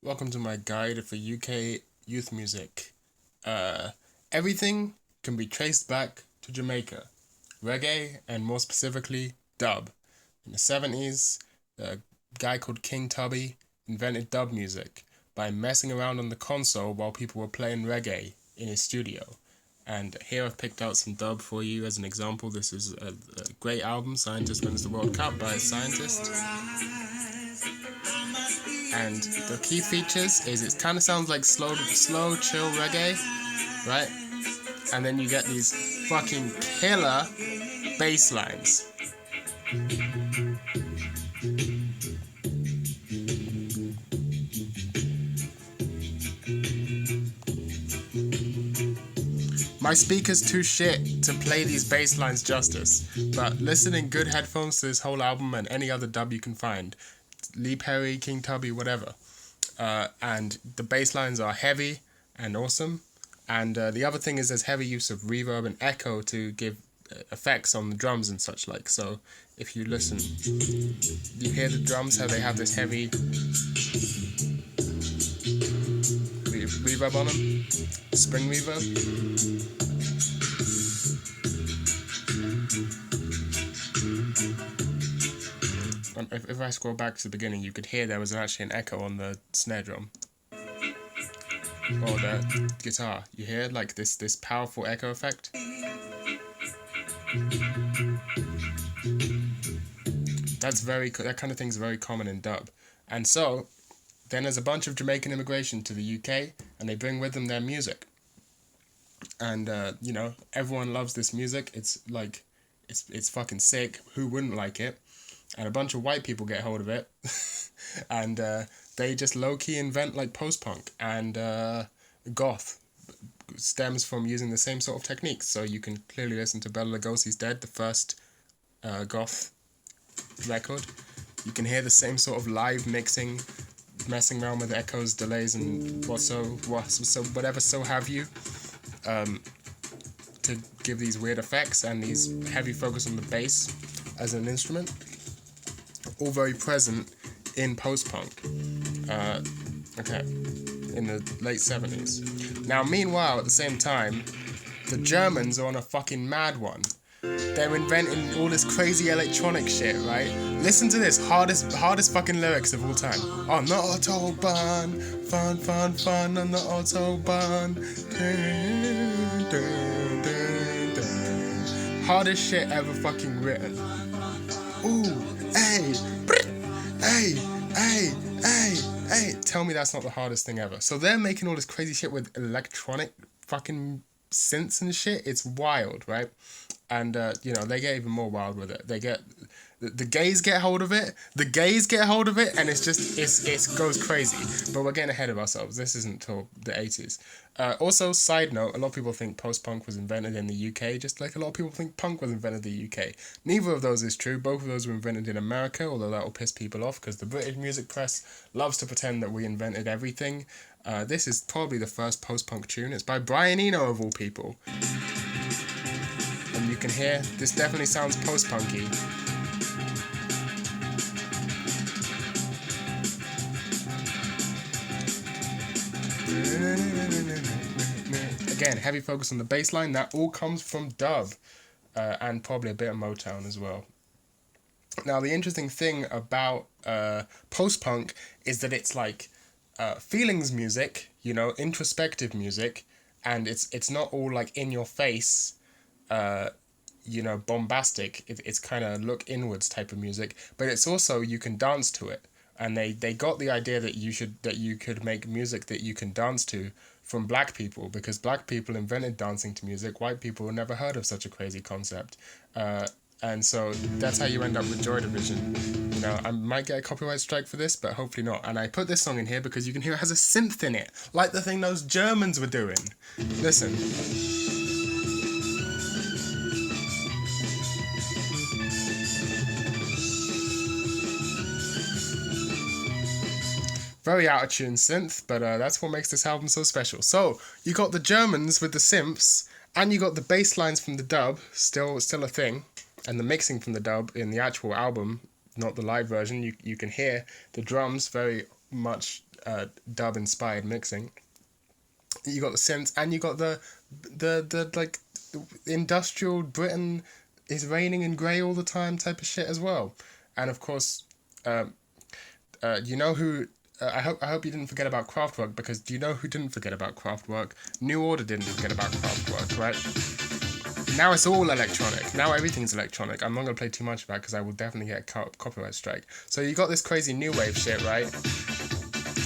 Welcome to my guide for UK youth music. Uh, Everything can be traced back to Jamaica, reggae, and more specifically, dub. In the 70s, a guy called King Tubby invented dub music by messing around on the console while people were playing reggae in his studio. And here I've picked out some dub for you as an example. This is a great album, Scientist Wins the World Cup by Scientist. And the key features is it kind of sounds like slow, chill reggae, right? And then you get these fucking killer bass lines. My speaker's too shit to play these bass lines justice, but listen in good headphones to this whole album and any other dub you can find. Lee Perry, King Tubby, whatever. And the bass lines are heavy and awesome. And the other thing is there's heavy use of reverb and echo to give effects on the drums and such like. So if you listen, you hear the drums, how they have this heavy reverb on them, spring reverb. If I scroll back to the beginning, you could hear there was actually an echo on the snare drum. Or the guitar. You hear like this powerful echo effect? That kind of thing's very common in dub. And so, then there's a bunch of Jamaican immigration to the UK, and they bring with them their music. And, everyone loves this music. It's like, it's fucking sick. Who wouldn't like it? And a bunch of white people get hold of it. And they just low-key invent like post-punk. And goth stems from using the same sort of techniques. So you can clearly listen to Bela Lugosi's Dead, the first goth record. You can hear the same sort of live mixing, messing around with echoes, delays, and whatever so have you, to give these weird effects and these heavy focus on the bass as an instrument. All very present in post-punk. In the late 70s. Now, meanwhile, at the same time, the Germans are on a fucking mad one. They're inventing all this crazy electronic shit, right? Listen to this, hardest fucking lyrics of all time. On the Autobahn, fun, fun, fun on the Autobahn. Dun, dun, dun, dun. Hardest shit ever fucking written. Ooh, hey, hey, hey, hey, hey. Tell me that's not the hardest thing ever. So they're making all this crazy shit with electronic fucking synths and shit. It's wild, right? And, they get even more wild with it. They get... The gays get hold of it. The gays get hold of it, and it goes crazy. But we're getting ahead of ourselves. This isn't till the 80s. Also, side note, a lot of people think post-punk was invented in the UK, just like a lot of people think punk was invented in the UK. Neither of those is true. Both of those were invented in America, although that will piss people off, because the British music press loves to pretend that we invented everything. This is probably the first post-punk tune. It's by Brian Eno, of all people. And you can hear, this definitely sounds post-punky. Again, heavy focus on the bass line. That all comes from dub, and probably a bit of Motown as well. Now, the interesting thing about post-punk is that it's like feelings music, introspective music, and it's not all like in your face, bombastic. It's kind of look inwards type of music, but it's also, you can dance to it. And they got the idea that you could make music that you can dance to from black people, because black people invented dancing to music. White people never heard of such a crazy concept. And so that's how you end up with Joy Division. I might get a copyright strike for this, but hopefully not. And I put this song in here because you can hear it has a synth in it, like the thing those Germans were doing. Listen. Very out of tune synth, but that's what makes this album so special. So you got the Germans with the synths, and you got the bass lines from the dub, still a thing, and the mixing from the dub in the actual album, not the live version. You can hear the drums very much dub inspired mixing. You got the synths, and you got the like industrial Britain is raining in grey all the time type of shit as well. And of course, you know who. I hope you didn't forget about Kraftwerk, because do you know who didn't forget about Kraftwerk? New Order didn't forget about Kraftwerk, right? Now it's all electronic. Now everything's electronic. I'm not going to play too much about it because I will definitely get a copyright strike. So you got this crazy new wave shit, right?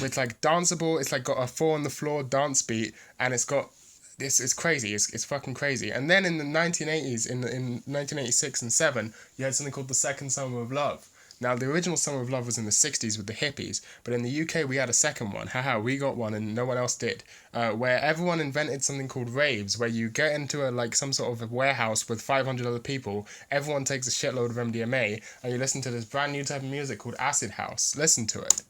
With like danceable, it's like got a 4 on the floor dance beat, and it's got this. It's crazy. It's fucking crazy. And then in the 1980s, in 1986 and 7, you had something called the Second Summer of Love. Now, the original Summer of Love was in the 60s with the hippies, but in the UK we had a second one. Haha, we got one and no one else did. Where everyone invented something called raves, where you get into some sort of a warehouse with 500 other people, everyone takes a shitload of MDMA, and you listen to this brand new type of music called acid house. Listen to it.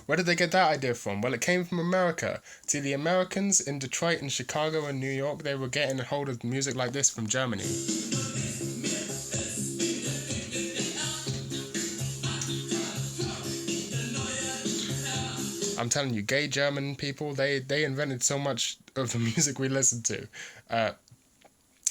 Where did they get that idea from? Well, it came from America. See, the Americans in Detroit and Chicago and New York, they were getting a hold of music like this from Germany. I'm telling you, gay German people, they invented so much of the music we listen to.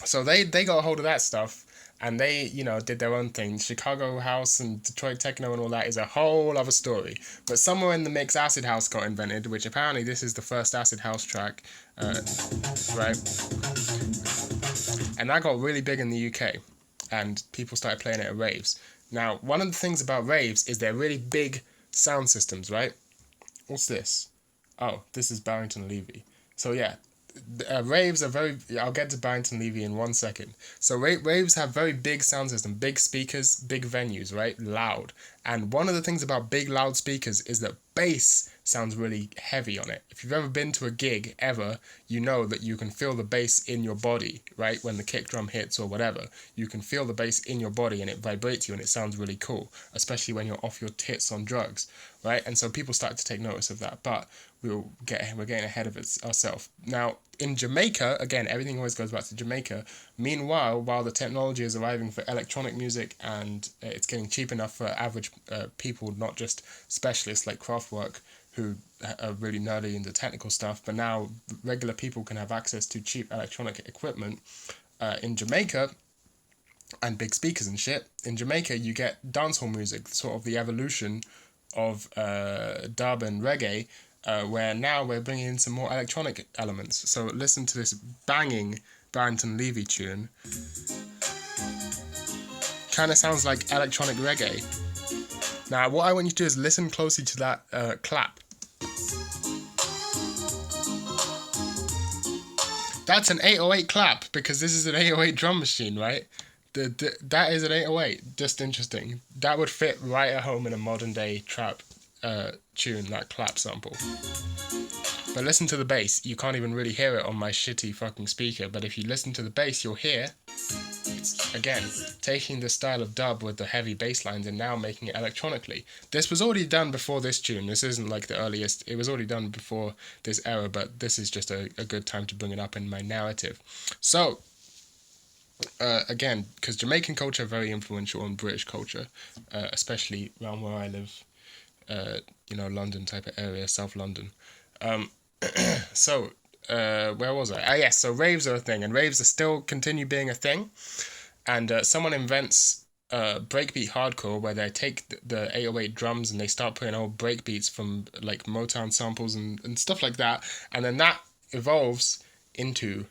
So they got a hold of that stuff, and they, did their own thing. Chicago house and Detroit techno and all that is a whole other story. But somewhere in the mix, acid house got invented, which apparently this is the first acid house track, right? And that got really big in the UK, and people started playing it at raves. Now, one of the things about raves is they're really big sound systems, right? What's this? Oh, this is Barrington Levy. So yeah. Raves are very... I'll get to Barrington Levy in 1 second. So raves have very big sound system, big speakers, big venues, right? Loud. And one of the things about big loud speakers is that bass sounds really heavy on it. If you've ever been to a gig, ever, you know that you can feel the bass in your body, right? When the kick drum hits or whatever, you can feel the bass in your body and it vibrates you and it sounds really cool, especially when you're off your tits on drugs, right? And so people start to take notice of that, but we're getting ahead of it ourselves. Now, in Jamaica, again, everything always goes back to Jamaica. Meanwhile, while the technology is arriving for electronic music and it's getting cheap enough for average people, not just specialists like Kraftwerk, who are really nerdy into technical stuff, but now regular people can have access to cheap electronic equipment. In Jamaica, and big speakers and shit, in Jamaica you get dancehall music, sort of the evolution of dub and reggae, where now we're bringing in some more electronic elements. So listen to this banging Barrington Levy tune. Kind of sounds like electronic reggae. Now, what I want you to do is listen closely to that clap. That's an 808 clap, because this is an 808 drum machine, right? That is an 808. Just interesting. That would fit right at home in a modern day trap tune, that clap sample. But listen to the bass. You can't even really hear it on my shitty fucking speaker, but if you listen to the bass, you'll hear, again, taking the style of dub with the heavy bass lines and now making it electronically. This was already done before this tune. This isn't like the earliest. It was already done before this era, but this is just a good time to bring it up in my narrative. So, again, because Jamaican culture are very influential on British culture, especially around where I live, London type of area, South London. So, where was I? Yes, so raves are a thing, and raves are still continue being a thing. And someone invents breakbeat hardcore, where they take the 808 drums and they start putting old breakbeats from like Motown samples and stuff like that, and then that evolves into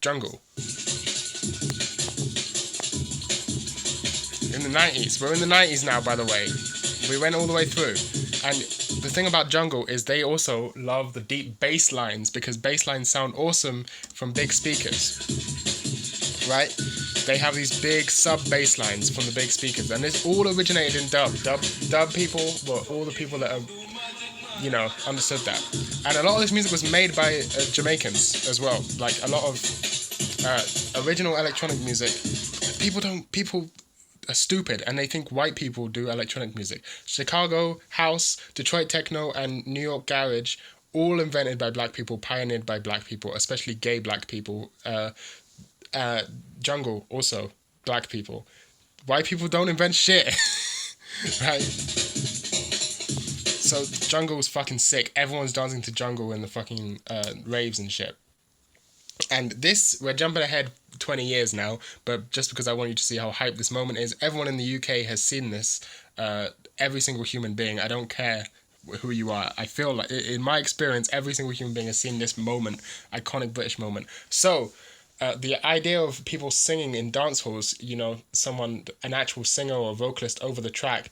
jungle. In the 90s. We're in the 90s now, by the way. We went all the way through. And the thing about jungle is they also love the deep bass lines, because bass lines sound awesome from big speakers, right? They have these big sub-bass lines from the big speakers, and it's all originated in dub. Dub people were all the people that have, understood that. And a lot of this music was made by Jamaicans as well. Like a lot of original electronic music. People are stupid and they think white people do electronic music. Chicago house, Detroit techno, and New York garage all invented by black people, pioneered by black people, especially gay black people. Jungle also black people. White people don't invent shit, right? So Jungle's fucking sick. Everyone's dancing to Jungle in the fucking raves and shit. And this, we're jumping ahead 20 years now, but just because I want you to see how hype this moment is, everyone in the UK has seen this. Every single human being, I don't care who you are. I feel like, in my experience, every single human being has seen this moment, iconic British moment. So, the idea of people singing in dance halls, you know, an actual singer or vocalist over the track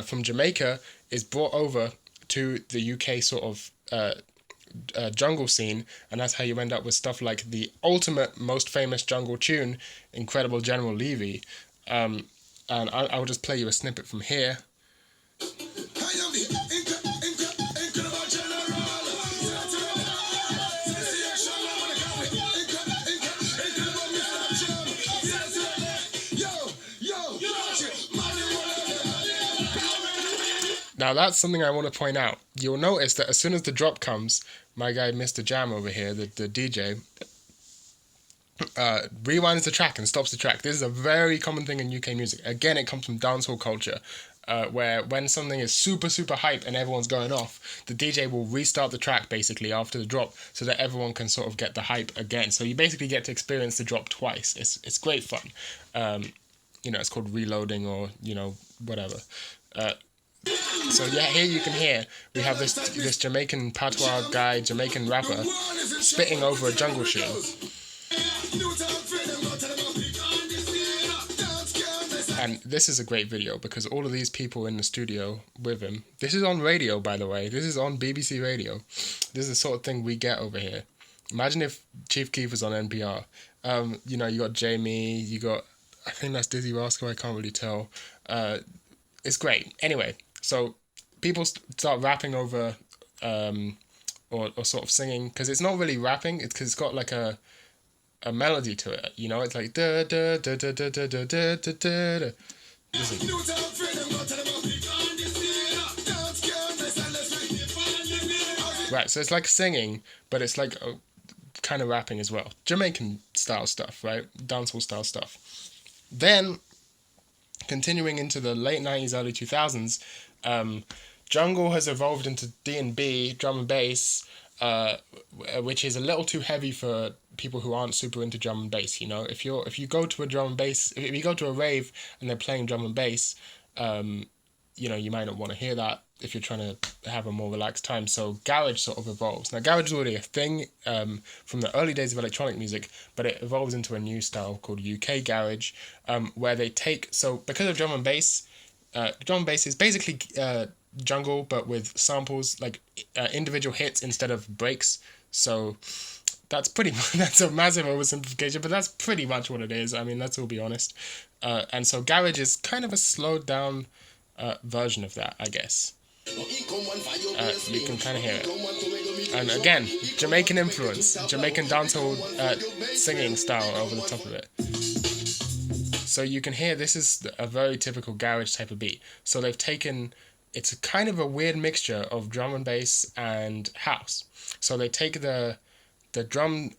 from Jamaica is brought over to the UK sort of jungle scene, and that's how you end up with stuff like the ultimate, most famous jungle tune, Incredible General Levy. And I'll just play you a snippet from here. Now that's something I want to point out. You'll notice that as soon as the drop comes, my guy Mr. Jam over here, the DJ, rewinds the track and stops the track. This is a very common thing in UK music. Again, it comes from dancehall culture, where when something is super, super hype and everyone's going off, the DJ will restart the track basically after the drop so that everyone can sort of get the hype again. So you basically get to experience the drop twice. It's great fun. You know, it's called reloading or, you know, whatever. So yeah, here you can hear we have this Jamaican patois guy, Jamaican rapper, spitting over a jungle tune. And this is a great video because all of these people in the studio with him, this is on radio, by the way, this is on BBC Radio. This is the sort of thing we get over here. Imagine if Chief Keef was on NPR. You know, you got Jamie, you got, I think that's Dizzy Rascal, I can't really tell. It's great. Anyway, so people start rapping over or sort of singing, because it's not really rapping, it's because it's got like a melody to it, you know, it's like da da da da da da da da da da. Listen. Right, so it's like singing, but it's like kind of rapping as well. Jamaican style stuff, right? Dancehall style stuff. Then, continuing into the late 90s, early 2000s, jungle has evolved into D&B, drum and bass, which is a little too heavy for people who aren't super into drum and bass. You know, if you go to a drum and bass, if you go to a rave and they're playing drum and bass, you know, you might not want to hear that if you're trying to have a more relaxed time. So garage sort of evolves. Now garage is already a thing from the early days of electronic music, but it evolves into a new style called UK garage, where they take, so because of drum and bass is basically jungle but with samples, like individual hits instead of breaks. So that's pretty much, that's a massive oversimplification, but that's pretty much what it is. I mean, let's all be honest. And so garage is kind of a slowed down version of that, I guess. You can kind of hear it. And again, Jamaican influence, Jamaican dancehall singing style over the top of it. So you can hear this is a very typical garage type of beat. So they've taken, it's a kind of a weird mixture of drum and bass and house. So they take the drum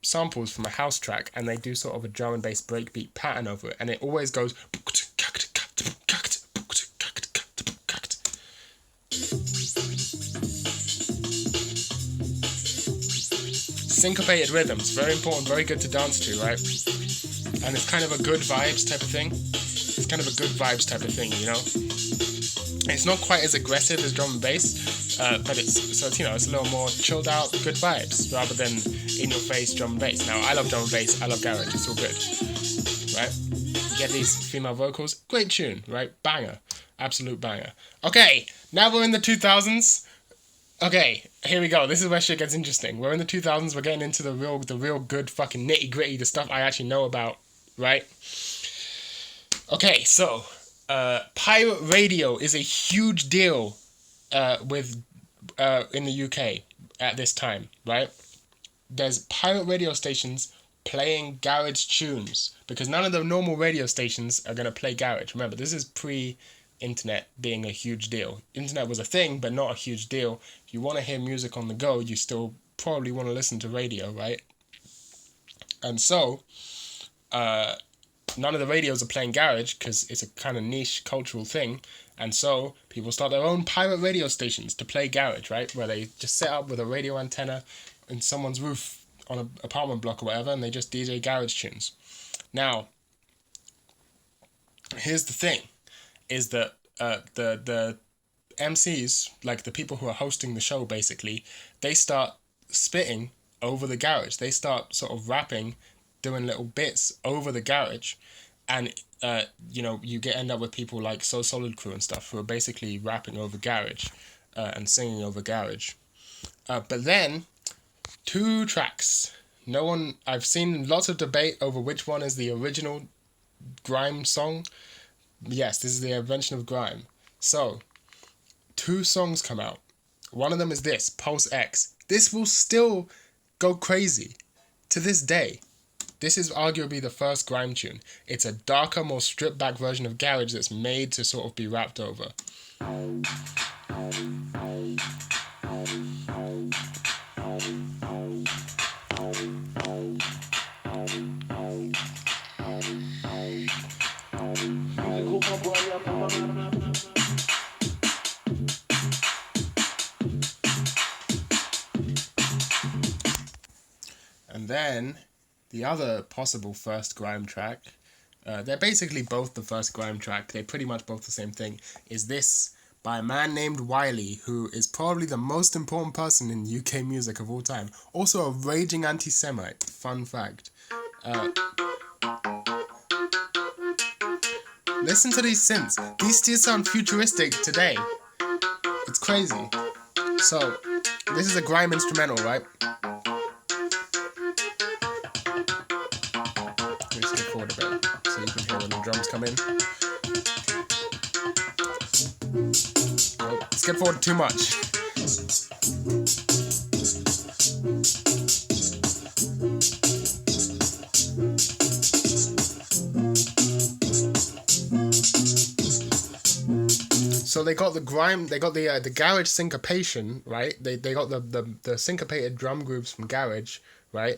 samples from a house track and they do sort of a drum and bass breakbeat pattern over it, and it always goes syncopated rhythms, very important, very good to dance to, right? And it's kind of a good vibes type of thing. It's kind of a good vibes type of thing, you know? It's not quite as aggressive as drum and bass, but it's, you know, it's a little more chilled out, good vibes, rather than in your face drum and bass. Now, I love drum and bass, I love garage, it's all good, right? You get these female vocals, great tune, right? Banger, absolute banger. Okay, now we're in the 2000s. Okay, here we go. This is where shit gets interesting. We're in the 2000s. We're getting into the real good fucking nitty gritty, the stuff I actually know about, right? Okay, so pirate radio is a huge deal with in the UK at this time, right? There's pirate radio stations playing garage tunes because none of the normal radio stations are gonna play garage. Remember, this is pre internet being a huge deal. Internet was a thing, but not a huge deal. If you want to hear music on the go, you still probably want to listen to radio, right? And so, none of the radios are playing garage because it's a kind of niche cultural thing. And so people start their own pirate radio stations to play garage, right? Where they just set up with a radio antenna in someone's roof on an apartment block or whatever, and they just DJ garage tunes. Now, here's the thing, is that the MCs, like the people who are hosting the show basically, they start spitting over the garage. They start sort of rapping, doing little bits over the garage, and you end up with people like So Solid Crew and stuff who are basically rapping over garage and singing over garage. But then 2 tracks. I've seen lots of debate over which one is the original grime song. Yes, this is the invention of grime. So 2 songs come out. One of them is this, Pulse X. This will still go crazy to this day. This is arguably the first grime tune. It's a darker, more stripped back version of garage that's made to sort of be rapped over. And then the other possible first grime track, they're basically both the first grime track, they're pretty much both the same thing, is this by a man named Wiley, who is probably the most important person in UK music of all time. Also a raging anti-Semite, fun fact. Listen to these synths. These still sound futuristic today. It's crazy. So, this is a grime instrumental, right? Let me skip forward a bit so you can hear when the drums come in. Nope, skip forward too much. So they got the grime, they got the garage syncopation, right? They got the syncopated drum groups from garage, right?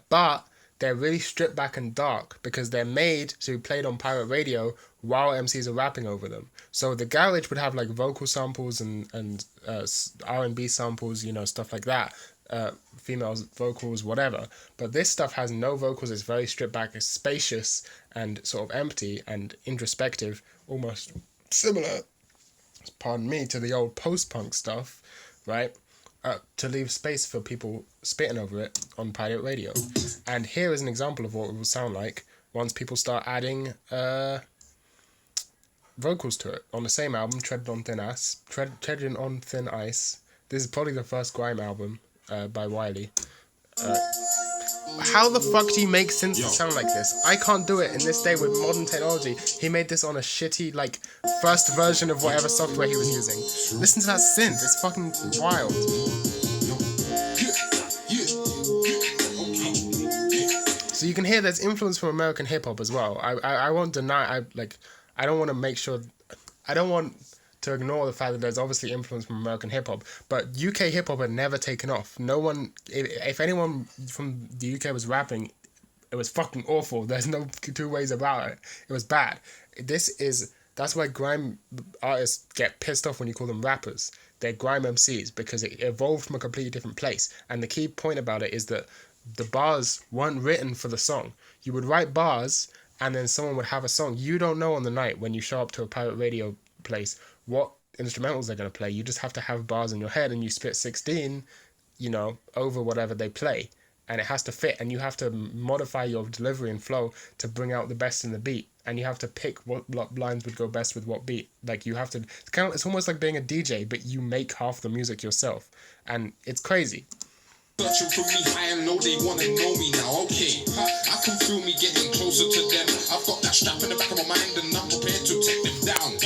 But they're really stripped back and dark because they're made to be played on pirate radio while MCs are rapping over them. So the garage would have like vocal samples and R&B samples, stuff like that. Female vocals, whatever. But this stuff has no vocals. It's very stripped back. It's spacious and sort of empty and introspective, almost similar, pardon me, to the old post-punk stuff, right? To leave space for people spitting over it on pirate radio. And here is an example of what it will sound like once people start adding vocals to it. On the same album, Treading on Thin Ice. This is probably the first grime album by Wiley. How the fuck do you make synths sound like this? I can't do it in this day with modern technology. He made this on a shitty, first version of whatever software he was using. Listen to that synth, it's fucking wild. So you can hear there's influence from American hip-hop as well. I won't deny, I don't want to make sure, I don't want to ignore the fact that there's obviously influence from American hip-hop, but UK hip-hop had never taken off. No one, if anyone from the UK was rapping, it was fucking awful. There's no 2 ways about it. It was bad. That's why grime artists get pissed off when you call them rappers. They're grime MCs because it evolved from a completely different place. And the key point about it is that the bars weren't written for the song. You would write bars and then someone would have a song. You don't know on the night when you show up to a pirate radio place what instrumentals they're going to play. You just have to have bars in your head and you spit 16, over whatever they play. And it has to fit, and you have to modify your delivery and flow to bring out the best in the beat. And you have to pick what lines would go best with what beat. It's almost like being a DJ, but you make half the music yourself. And it's crazy. Searching for me high and low, they wanna know me now, okay. I can feel me getting closer to them. I've got that strap in the back of my mind and I'm prepared to take them down.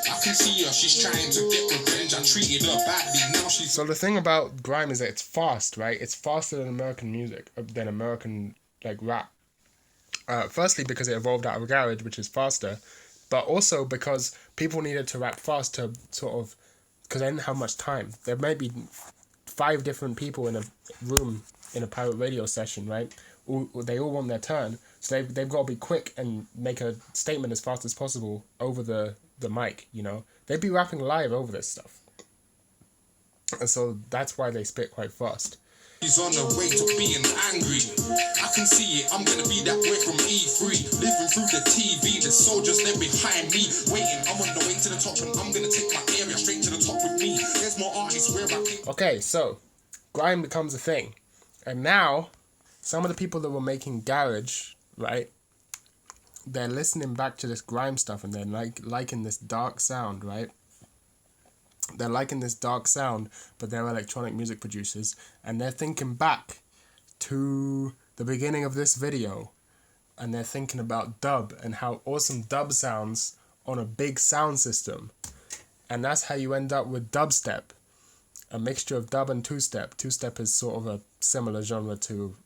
I can see her, she's trying to get revenge. I treated her badly, now she's... So the thing about grime is that it's fast, right? It's faster than American music, than American, rap. Firstly, because it evolved out of garage, which is faster. but also because people needed to rap fast to sort of, because they didn't have much time. There may be 5 different people in a room in a pirate radio session, right? They all want their turn, so they've got to be quick and make a statement as fast as possible over the mic, you know? They'd be rapping live over this stuff. And so that's why they spit quite fast. He's on the way to being angry. I can see it, I'm gonna be that way from E3. Living through the TV, the soldiers there behind me. Waiting, I'm on the way to the top and I'm gonna take my area straight to the top with me. There's more artists where I can... Okay, so grime becomes a thing. And now, some of the people that were making garage, right, they're listening back to this grime stuff and they're liking this dark sound, right? They're liking this dark sound, but they're electronic music producers, and they're thinking back to the beginning of this video, and they're thinking about dub and how awesome dub sounds on a big sound system. And that's how you end up with dubstep, a mixture of dub and two-step. Two-step is sort of a similar genre to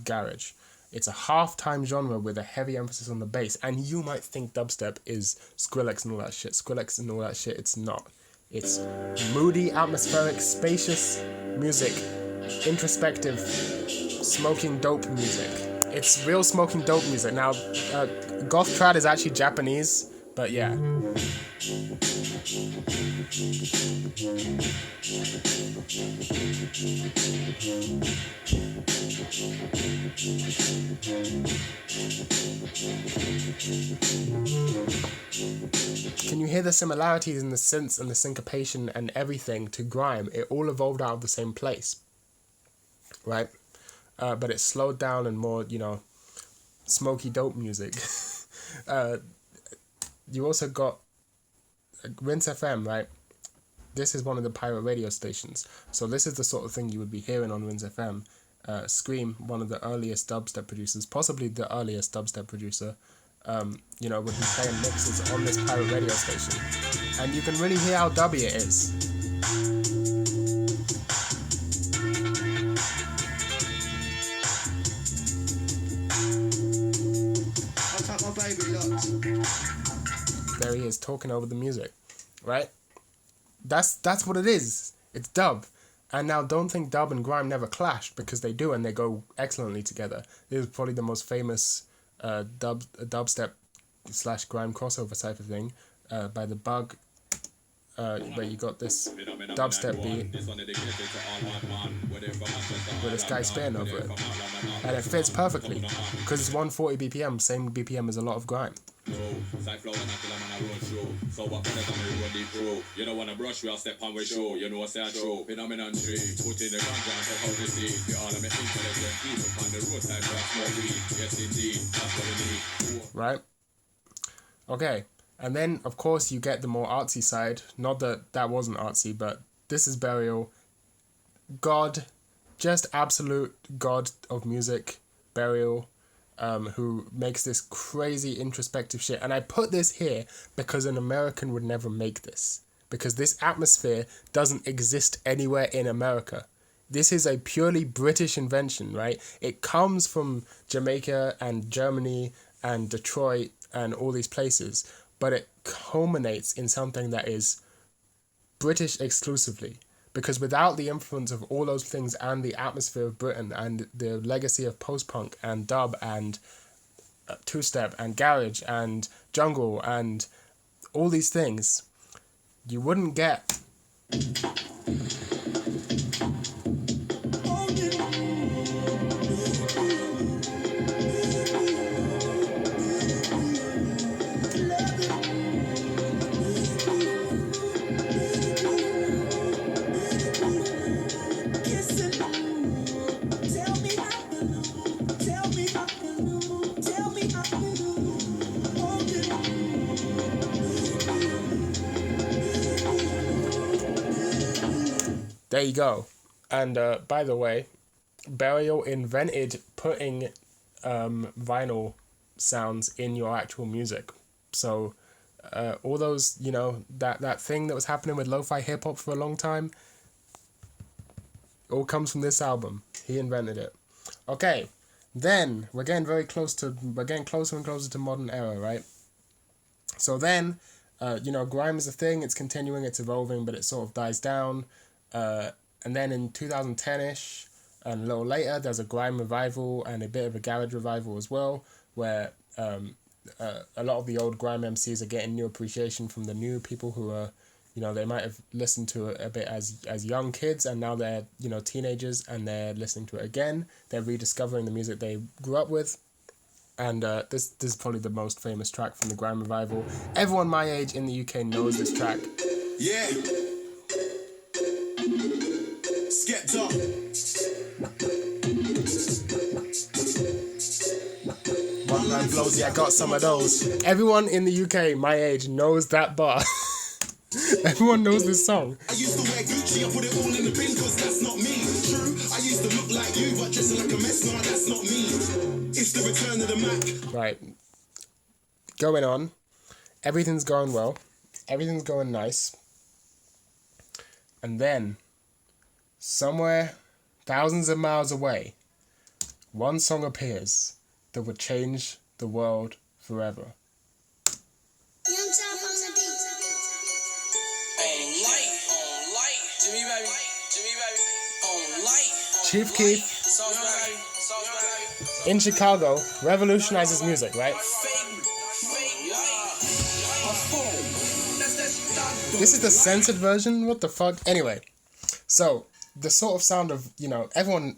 garage. It's a half-time genre with a heavy emphasis on the bass, and you might think dubstep is Skrillex and all that shit. Skrillex and all that shit, it's not. It's moody, atmospheric, spacious music, introspective, smoking dope music. It's real smoking dope music. Now, goth trad is actually Japanese, but yeah. Can you hear the similarities in the synths and the syncopation and everything to grime? It all evolved out of the same place, right? But it's slowed down and more, you know, smoky dope music. You also got Rinse FM, right? This is one of the pirate radio stations. So this is the sort of thing you would be hearing on Rinse FM. Scream, one of the earliest dubstep producers, possibly the earliest dubstep producer, you know, would be playing mixes on this pirate radio station. And you can really hear how dubby it is. There he is, talking over the music, right? That's what it is. It's dub. And now don't think dub and grime never clashed, because they do, and they go excellently together. This is probably the most famous dubstep / grime crossover type of thing by The Bug, where you got this dubstep beat with this guy spitting over it. And it fits perfectly, because it's 140 BPM, same BPM as a lot of grime. So what better than we run the pro? You don't wanna brush, we'll step on with show. You know what's that show? Phenomenon tree. Put in the ganja and take out the seed. The ornament intelligent people on the roadside for a small weed. Yes indeed, that's what we need. Right? Okay. And then, of course, you get the more artsy side. Not that that wasn't artsy, but this is Burial. God, just absolute god of music, Burial. Who makes this crazy introspective shit. And I put this here because an American would never make this. Because this atmosphere doesn't exist anywhere in America. This is a purely British invention, right? It comes from Jamaica and Germany and Detroit and all these places. But it culminates in something that is British exclusively. Because without the influence of all those things and the atmosphere of Britain and the legacy of post-punk and dub and two-step and garage and jungle and all these things, you wouldn't get... There you go. And by the way, Burial invented putting vinyl sounds in your actual music. So all those, you know, that thing that was happening with lo-fi hip-hop for a long time, all comes from this album. He invented it. Okay, then we're getting closer and closer to modern era, right? So then, grime is a thing. It's continuing. It's evolving, but it sort of dies down. And then in 2010-ish, and a little later, there's a grime revival and a bit of a garage revival as well, where a lot of the old grime MCs are getting new appreciation from the new people who are, they might have listened to it a bit as young kids, and now they're, teenagers, and they're listening to it again. They're rediscovering the music they grew up with. And this is probably the most famous track from the grime revival. Everyone my age in the UK knows this track. Yeah. Skepta. One man flows, yeah, I got some of those. Everyone in the UK my age knows that bar. Everyone knows this song. I used to wear Gucci, I put it all in the bin cause that's not me. True, I used to look like you but dressing like a mess, no, that's not me. It's the return of the Mac. Right. Going on. Everything's going well. Everything's going nice. And then, somewhere, thousands of miles away, one song appears that would change the world forever. Chief Keef in Chicago revolutionizes music, right? This is the censored version? What the fuck? Anyway, so the sort of sound of, everyone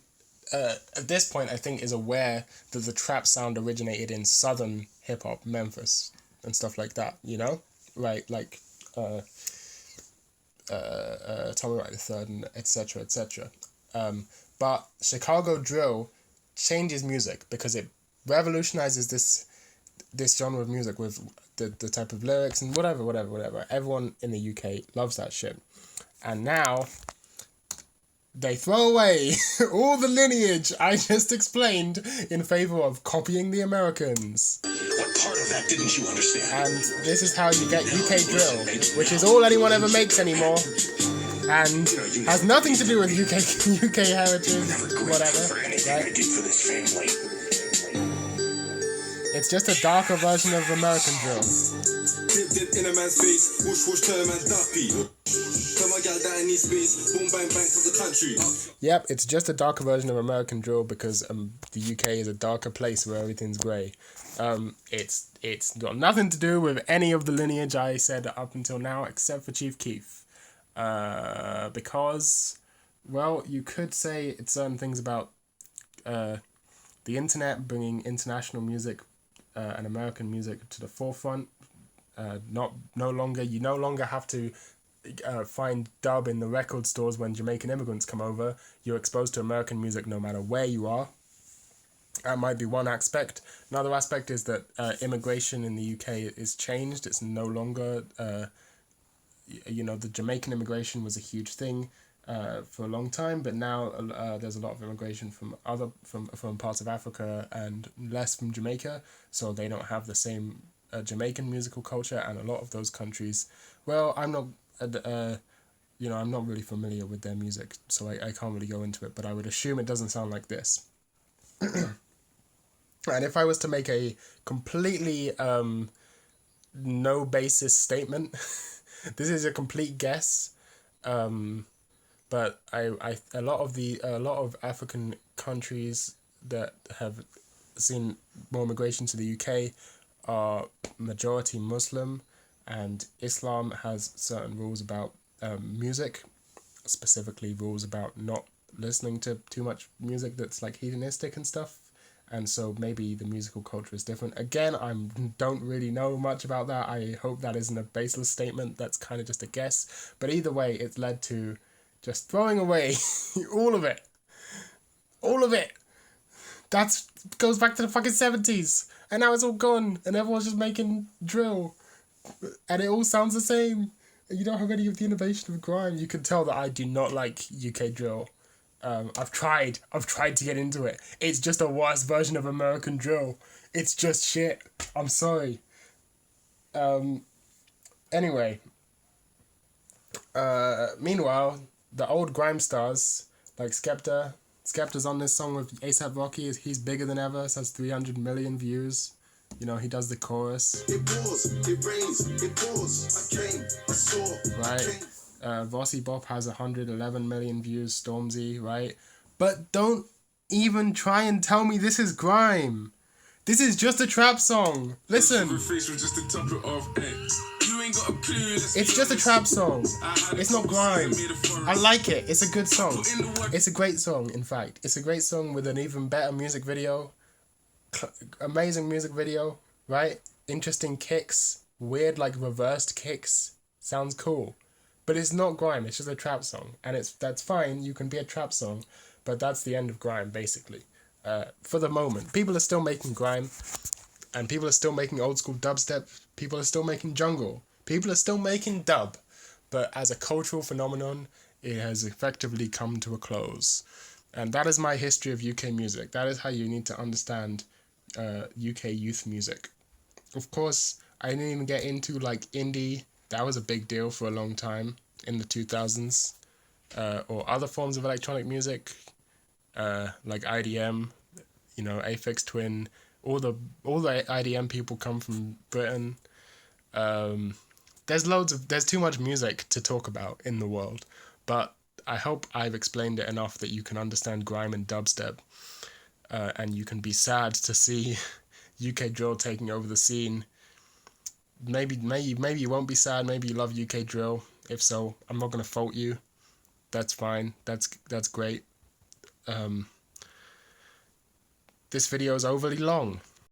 at this point I think is aware that the trap sound originated in southern hip-hop, Memphis and stuff like that, Right, like Tommy Wright III and etc. etc. But Chicago drill changes music because it revolutionizes this genre of music with the type of lyrics and whatever. Everyone in the UK loves that shit. And now they throw away all the lineage I just explained in favor of copying the Americans. What part of that didn't you understand? And this is how you get UK drill, which is all anyone ever makes anymore. And has nothing to do with UK heritage, whatever, right? It's just a darker version of American drill. Dip in a man's face, whoosh turn a man's duppy. Tell my gal that I need space, boom bang bang for the country. Yep, it's just a darker version of American drill because the UK is a darker place where everything's grey. It's got nothing to do with any of the lineage I said up until now except for Chief Keef. Because, well, you could say it's certain things about the internet bringing international music and American music to the forefront. You no longer have to find dub in the record stores when Jamaican immigrants come over. You're exposed to American music no matter where you are. That might be one aspect. Another aspect is that immigration in the UK is changed. It's no longer... the Jamaican immigration was a huge thing for a long time, but now there's a lot of immigration from parts of Africa and less from Jamaica, so they don't have the same Jamaican musical culture, and a lot of those countries, well, I'm not really familiar with their music, so I can't really go into it, but I would assume it doesn't sound like this. And if I was to make a completely no basis statement, this is a complete guess, but a lot of African countries that have seen more migration to the UK are majority Muslim, and Islam has certain rules about music, specifically rules about not listening to too much music that's like hedonistic and stuff. And so maybe the musical culture is different. Again, I don't really know much about that. I hope that isn't a baseless statement. That's kind of just a guess. But either way, it's led to just throwing away all of it. All of it. That goes back to the fucking 70s. And now it's all gone. And everyone's just making drill. And it all sounds the same. And you don't have any of the innovation of grime. You can tell that I do not like UK drill. I've tried to get into it. It's just a worse version of American drill. It's just shit. I'm sorry. Anyway. Meanwhile, the old grime stars, like Skepta's on this song with A$AP Rocky. He's bigger than ever. It has 300 million views. You know, he does the chorus. It pours, it rains, it pours. I came, I saw, Right. Vossi Bop has 111 million views. Stormzy, right? But don't even try and tell me this is grime. This is just a trap song. Listen. It's just a trap song. It's not grime. I like it. It's a good song. It's a great song, in fact. It's a great song with an even better music video. Amazing music video, right? Interesting kicks. Weird, like, reversed kicks. Sounds cool. But it's not grime. It's just a trap song. And that's fine. You can be a trap song. But that's the end of grime, basically. For the moment. People are still making grime. And people are still making old school dubstep. People are still making jungle. People are still making dub. But as a cultural phenomenon, it has effectively come to a close. And that is my history of UK music. That is how you need to understand UK youth music. Of course, I didn't even get into like indie. That was a big deal for a long time in the 2000s. Or other forms of electronic music, like IDM, you know, Aphex Twin. All the IDM people come from Britain. There's too much music to talk about in the world, but I hope I've explained it enough that you can understand grime and dubstep, and you can be sad to see UK drill taking over the scene. Maybe you won't be sad. Maybe you love UK drill. If so, I'm not gonna fault you. That's fine. That's great. This video is overly long.